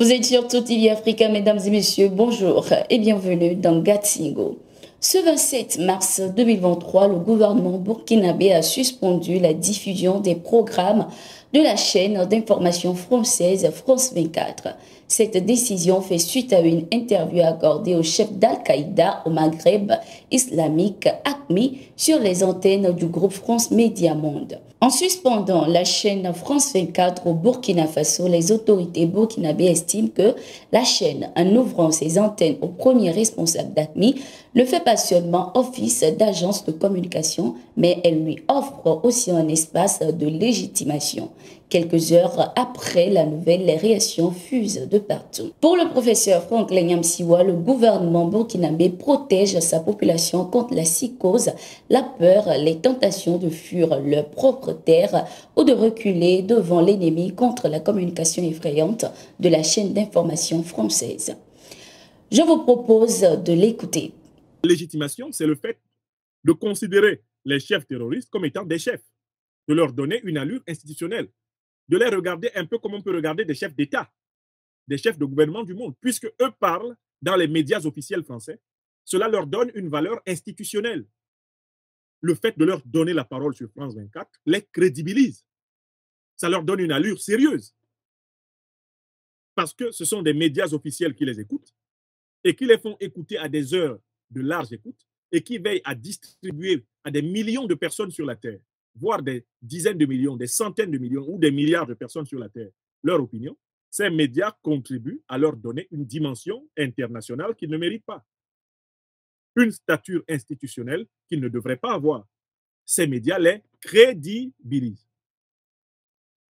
Vous êtes sur Tout TV Africa, mesdames et messieurs, bonjour et bienvenue dans Gatsingo. Ce 27 mars 2023, le gouvernement burkinabé a suspendu la diffusion des programmes de la chaîne d'information française France 24. Cette décision fait suite à une interview accordée au chef d'Al-Qaïda au Maghreb islamique ACMI sur les antennes du groupe France Média Monde. En suspendant la chaîne France 24 au Burkina Faso, les autorités burkinabées estiment que la chaîne, en ouvrant ses antennes aux premiers responsables d'ACMI, ne fait pas seulement office d'agence de communication, mais elle lui offre aussi un espace de légitimation. Quelques heures après la nouvelle, les réactions fusent de partout. Pour le professeur Franklin Yamsiwa, le gouvernement burkinabé protège sa population contre la psychose, la peur, les tentations de fuir leur propre terre ou de reculer devant l'ennemi contre la communication effrayante de la chaîne d'information française. Je vous propose de l'écouter. Légitimation, c'est le fait de considérer les chefs terroristes comme étant des chefs, de leur donner une allure institutionnelle, de les regarder un peu comme on peut regarder des chefs d'État, des chefs de gouvernement du monde, puisque eux parlent dans les médias officiels français. Cela leur donne une valeur institutionnelle. Le fait de leur donner la parole sur France 24 les crédibilise. Ça leur donne une allure sérieuse. Parce que ce sont des médias officiels qui les écoutent et qui les font écouter à des heures de large écoute et qui veillent à distribuer à des millions de personnes sur la Terre, voire des dizaines de millions, des centaines de millions ou des milliards de personnes sur la Terre, leur opinion. Ces médias contribuent à leur donner une dimension internationale qu'ils ne méritent pas. Une stature institutionnelle qu'ils ne devraient pas avoir. Ces médias les crédibilisent.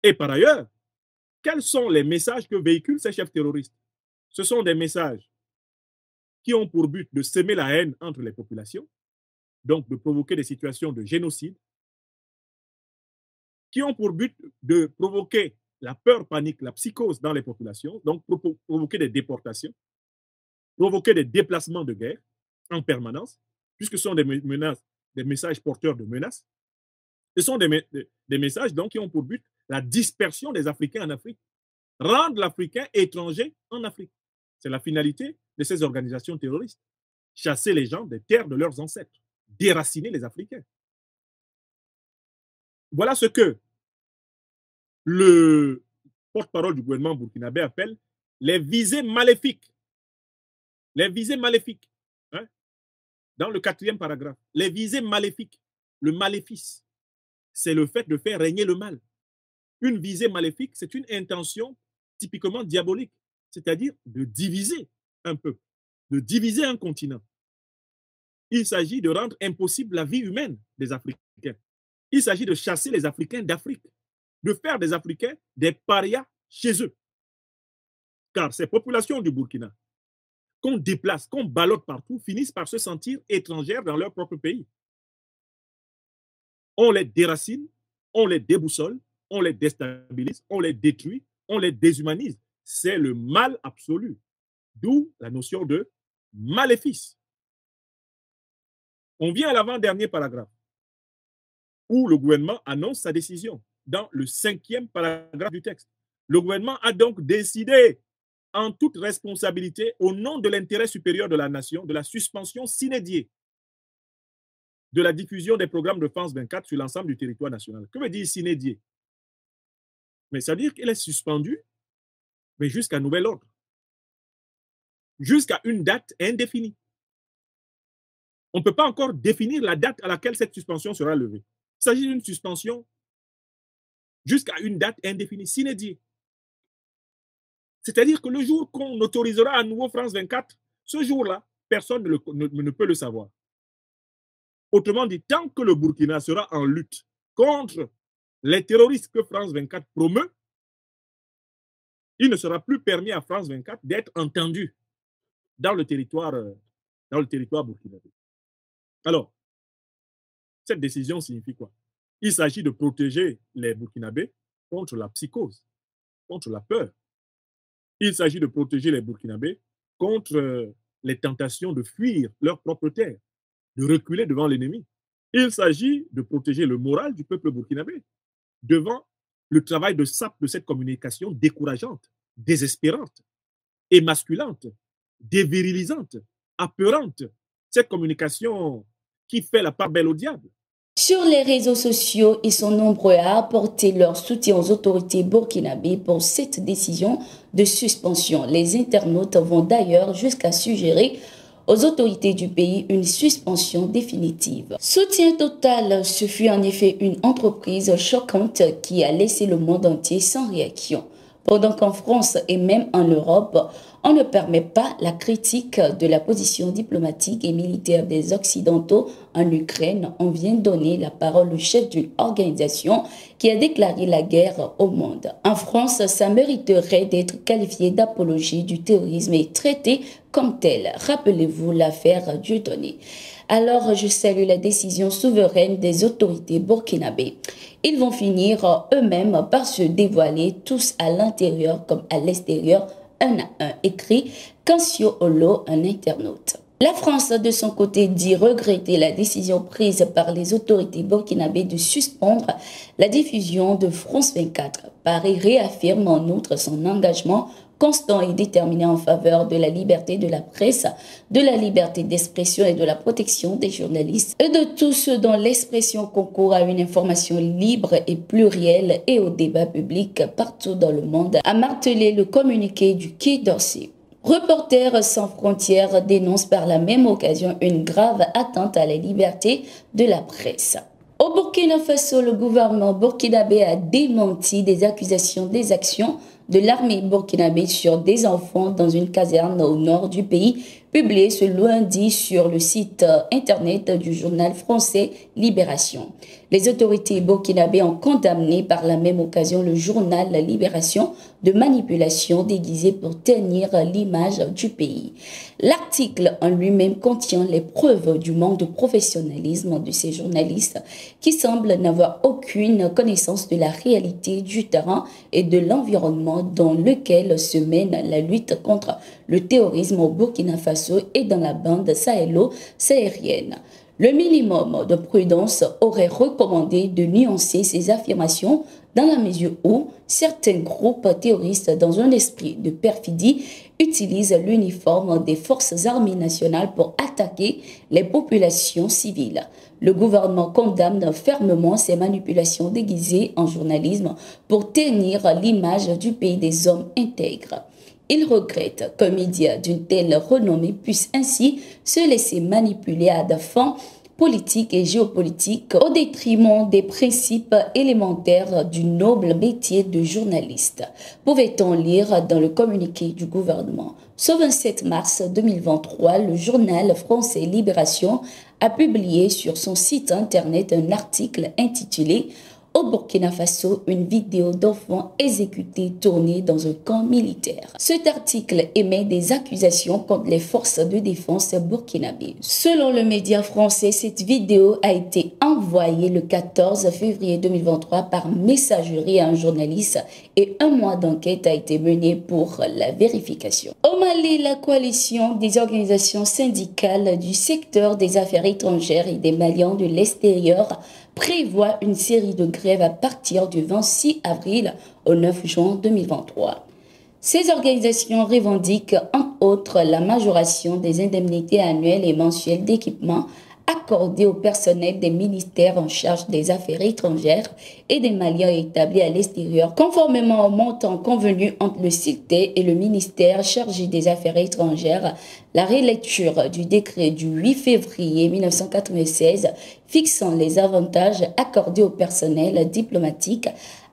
Et par ailleurs, quels sont les messages que véhiculent ces chefs terroristes? Ce sont des messages qui ont pour but de semer la haine entre les populations, donc de provoquer des situations de génocide, qui ont pour but de provoquer la peur, panique, la psychose dans les populations, donc provoquer des déportations, provoquer des déplacements de guerre en permanence, puisque ce sont des menaces, des messages porteurs de menaces. Ce sont des messages donc, qui ont pour but la dispersion des Africains en Afrique, rendre l'Africain étranger en Afrique. C'est la finalité de ces organisations terroristes. Chasser les gens des terres de leurs ancêtres, déraciner les Africains. Voilà ce que le porte-parole du gouvernement burkinabé appelle les visées maléfiques. Les visées maléfiques. Hein? Dans le 4e paragraphe, les visées maléfiques, le maléfice, c'est le fait de faire régner le mal. Une visée maléfique, c'est une intention typiquement diabolique, c'est-à-dire de diviser un peuple, de diviser un continent. Il s'agit de rendre impossible la vie humaine des Africains. Il s'agit de chasser les Africains d'Afrique, de faire des Africains des parias chez eux. Car ces populations du Burkina, qu'on déplace, qu'on ballotte partout, finissent par se sentir étrangères dans leur propre pays. On les déracine, on les déboussole, on les déstabilise, on les détruit, on les déshumanise. C'est le mal absolu. D'où la notion de maléfice. On vient à l'avant-dernier paragraphe, où le gouvernement annonce sa décision. Dans le 5e paragraphe du texte, le gouvernement a donc décidé, en toute responsabilité, au nom de l'intérêt supérieur de la nation, de la suspension sine die de la diffusion des programmes de France 24 sur l'ensemble du territoire national. Que veut dire sine die? Mais ça veut dire qu'il est suspendu, mais jusqu'à nouvel ordre, jusqu'à une date indéfinie. On ne peut pas encore définir la date à laquelle cette suspension sera levée. Il s'agit d'une suspension jusqu'à une date indéfinie, sine die. C'est-à-dire que le jour qu'on autorisera à nouveau France 24, ce jour-là, personne ne peut le savoir. Autrement dit, tant que le Burkina sera en lutte contre les terroristes que France 24 promeut, il ne sera plus permis à France 24 d'être entendu dans le territoire burkinabé. Alors, cette décision signifie quoi? Il s'agit de protéger les Burkinabés contre la psychose, contre la peur. Il s'agit de protéger les Burkinabés contre les tentations de fuir leur propre terre, de reculer devant l'ennemi. Il s'agit de protéger le moral du peuple burkinabé devant le travail de sape de cette communication décourageante, désespérante, émasculante, dévirilisante, apeurante. Cette communication qui fait la part belle au diable. Sur les réseaux sociaux, ils sont nombreux à apporter leur soutien aux autorités burkinabées pour cette décision de suspension. Les internautes vont d'ailleurs jusqu'à suggérer aux autorités du pays une suspension définitive. Soutien total, ce fut en effet une entreprise choquante qui a laissé le monde entier sans réaction. Pendant qu'en France et même en Europe, on ne permet pas la critique de la position diplomatique et militaire des Occidentaux en Ukraine, on vient donner la parole au chef d'une organisation qui a déclaré la guerre au monde. En France, ça mériterait d'être qualifié d'apologie du terrorisme et traité comme tel. Rappelez-vous l'affaire Dieudonné. Alors, je salue la décision souveraine des autorités burkinabées. Ils vont finir eux-mêmes par se dévoiler tous à l'intérieur comme à l'extérieur, un à un, écrit Cansio Olo, un internaute. La France, de son côté, dit regretter la décision prise par les autorités burkinabées de suspendre la diffusion de France 24. Paris réaffirme en outre son engagement constant et déterminé en faveur de la liberté de la presse, de la liberté d'expression et de la protection des journalistes et de tous ceux dont l'expression concourt à une information libre et plurielle et au débat public partout dans le monde, a martelé le communiqué du Quai d'Orsay. Reporters sans frontières dénonce par la même occasion une grave atteinte à la liberté de la presse. Au Burkina Faso, le gouvernement burkinabé a démenti des accusations d'exaction de l'armée burkinabé sur des enfants dans une caserne au nord du pays, publié ce lundi sur le site internet du journal français Libération. Les autorités burkinabées ont condamné par la même occasion le journal Libération de manipulation déguisée pour ternir l'image du pays. L'article en lui-même contient les preuves du manque de professionnalisme de ces journalistes qui semblent n'avoir aucune connaissance de la réalité du terrain et de l'environnement dans lequel se mène la lutte contre le terrorisme au Burkina Faso et dans la bande sahélo-saharienne. Le minimum de prudence aurait recommandé de nuancer ces affirmations dans la mesure où certains groupes terroristes, dans un esprit de perfidie, utilisent l'uniforme des forces armées nationales pour attaquer les populations civiles. Le gouvernement condamne fermement ces manipulations déguisées en journalisme pour ternir l'image du pays des hommes intègres. Il regrette qu'un média d'une telle renommée puisse ainsi se laisser manipuler à des fins politiques et géopolitiques au détriment des principes élémentaires du noble métier de journaliste. Pouvait-on lire dans le communiqué du gouvernement. Ce 27 mars 2023, le journal français Libération a publié sur son site internet un article intitulé au Burkina Faso, une vidéo d'enfants exécutés tournée dans un camp militaire. Cet article émet des accusations contre les forces de défense burkinabées. Selon le média français, cette vidéo a été envoyée le 14 février 2023 par messagerie à un journaliste et un mois d'enquête a été mené pour la vérification. Au Mali, la coalition des organisations syndicales du secteur des affaires étrangères et des Maliens de l'extérieur prévoit une série de grèves à partir du 26 avril au 9 juin 2023. Ces organisations revendiquent entre autres la majoration des indemnités annuelles et mensuelles d'équipement accordées au personnel des ministères en charge des affaires étrangères et des Maliens établis à l'extérieur, conformément au montant convenu entre le CILTE et le ministère chargé des Affaires étrangères. La relecture du décret du 8 février 1996 fixant les avantages accordés au personnel diplomatique,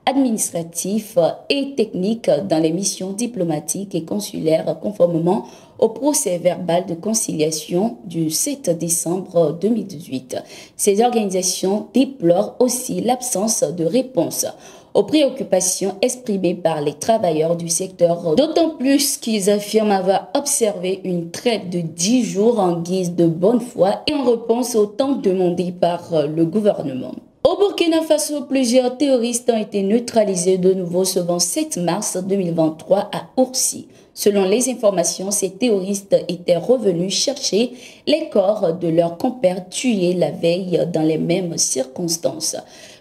administratif et technique dans les missions diplomatiques et consulaires conformément au procès verbal de conciliation du 7 décembre 2018. Ces organisations déplorent aussi l'absence de réponse aux préoccupations exprimées par les travailleurs du secteur, d'autant plus qu'ils affirment avoir observé une trêve de 10 jours en guise de bonne foi et en réponse au temps demandé par le gouvernement. Au Burkina Faso, plusieurs terroristes ont été neutralisés de nouveau ce 27 mars 2023 à Oursi. Selon les informations, ces terroristes étaient revenus chercher les corps de leurs compères tués la veille dans les mêmes circonstances.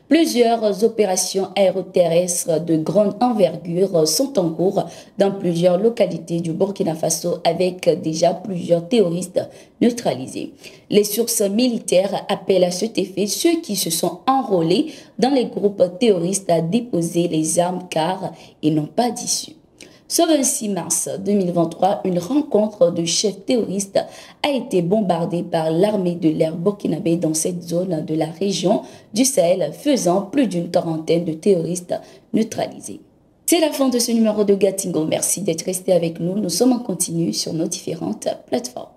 Plusieurs opérations aéroterrestres de grande envergure sont en cours dans plusieurs localités du Burkina Faso avec déjà plusieurs terroristes neutralisés. Les sources militaires appellent à cet effet ceux qui se sont enrôlés dans les groupes terroristes à déposer les armes car ils n'ont pas d'issue. Ce 26 mars 2023, une rencontre de chefs terroristes a été bombardée par l'armée de l'air burkinabé dans cette zone de la région du Sahel, faisant plus d'une quarantaine de terroristes neutralisés. C'est la fin de ce numéro de Gatingo. Merci d'être resté avec nous. Nous sommes en continu sur nos différentes plateformes.